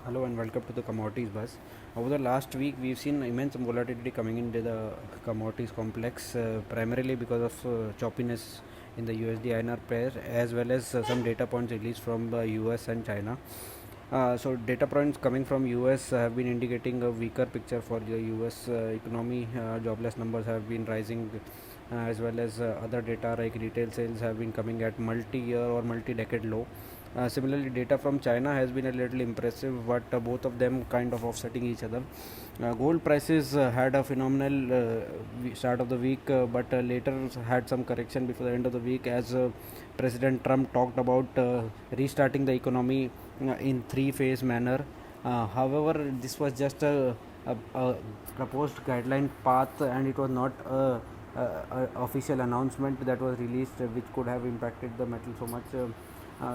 Hello and welcome to the Commodities Buzz. Over the last week, we've seen immense volatility coming into the commodities complex, primarily because of choppiness in the USD INR pair, as well as some data points released from the US and China. So data points coming from US have been indicating a weaker picture for the US economy. Jobless numbers have been rising, as well as other data like retail sales have been coming at multi-year or multi-decade low. Similarly, data from China has been a little impressive, but both of them kind of offsetting each other. Gold prices had a phenomenal start of the week, but later had some correction before the end of the week as President Trump talked about restarting the economy in three-phase manner. However, this was just a proposed guideline path, and it was not a official announcement that was released, which could have impacted the metal so much.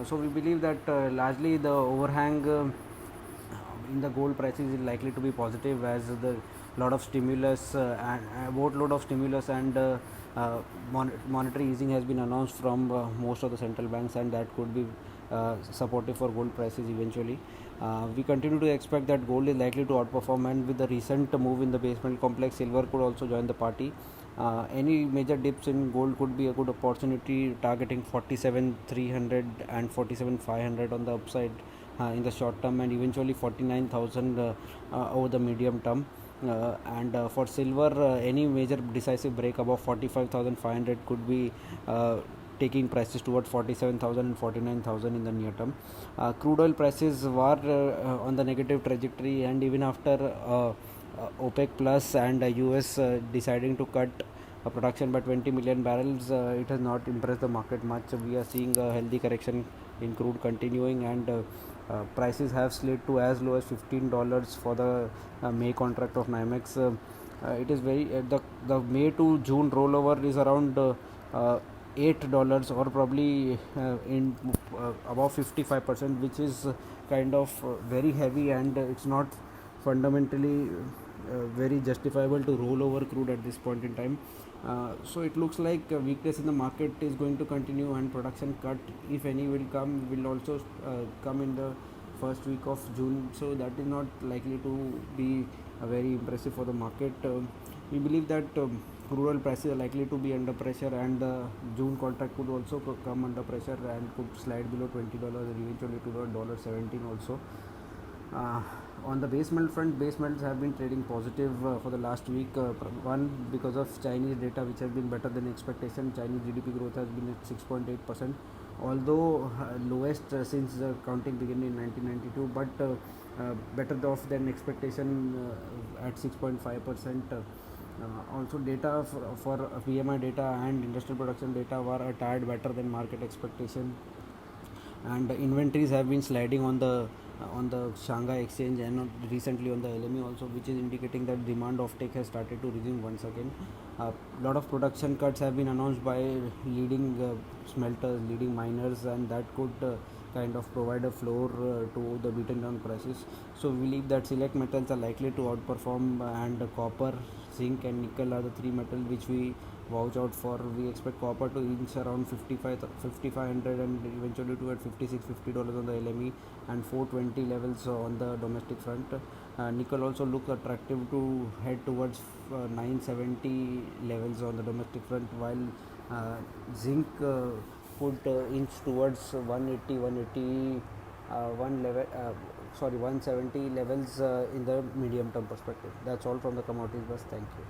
So we believe that largely the overhang in the gold prices is likely to be positive as the lot of stimulus and boatload of stimulus and monetary easing has been announced from most of the central banks, and that could be supportive for gold prices eventually. We continue to expect that gold is likely to outperform, and with the recent move in the base metal complex, silver could also join the party. Any major dips in gold could be a good opportunity, targeting 47,300 and 47,500 on the upside in the short term, and eventually 49,000 over the medium term. And for silver, any major decisive break above 45,500 could be taking prices towards 47,000 and 49,000 in the near term. Crude oil prices were on the negative trajectory, and even after OPEC Plus and US deciding to cut production by 20 million barrels, it has not impressed the market much. We are seeing a healthy correction in crude continuing, and prices have slid to as low as $15 for the May contract of NYMEX. It is very the May to June rollover is around $8 or probably in above 55%, which is kind of very heavy, and it's not fundamentally very justifiable to roll over crude at this point in time. So it looks like weakness in the market is going to continue, and production cut, if any, will also come in the first week of June. So that is not likely to be very impressive for the market. We believe that crude oil prices are likely to be under pressure, and the June contract could also come under pressure and could slide below $20 and eventually to $17 also. On the base metal front, base metals have been trading positive for the last week. One, because of Chinese data, which has been better than expectation. Chinese GDP growth has been at 6.8%, although lowest since the counting began in 1992, but better off than expectation at 6.5%. Also, data for PMI data and industrial production data were a tad better than market expectation, and inventories have been sliding on the Shanghai exchange and recently on the LME also, which is indicating that demand offtake has started to resume once again. A lot of production cuts have been announced by leading smelters, leading miners, and that could kind of provide a floor to the beaten down prices. So we believe that select metals are likely to outperform, and copper, zinc and nickel are the three metals which we vouch out for. We expect copper to inch around 5,500 and eventually to at $56-50 on the LME and 420 levels on the domestic front. Nickel also looks attractive to head towards 970 levels on the domestic front, while zinc could inch towards 180 one level 170 levels in the medium term perspective. That's all from the Commodities Bus. Thank you.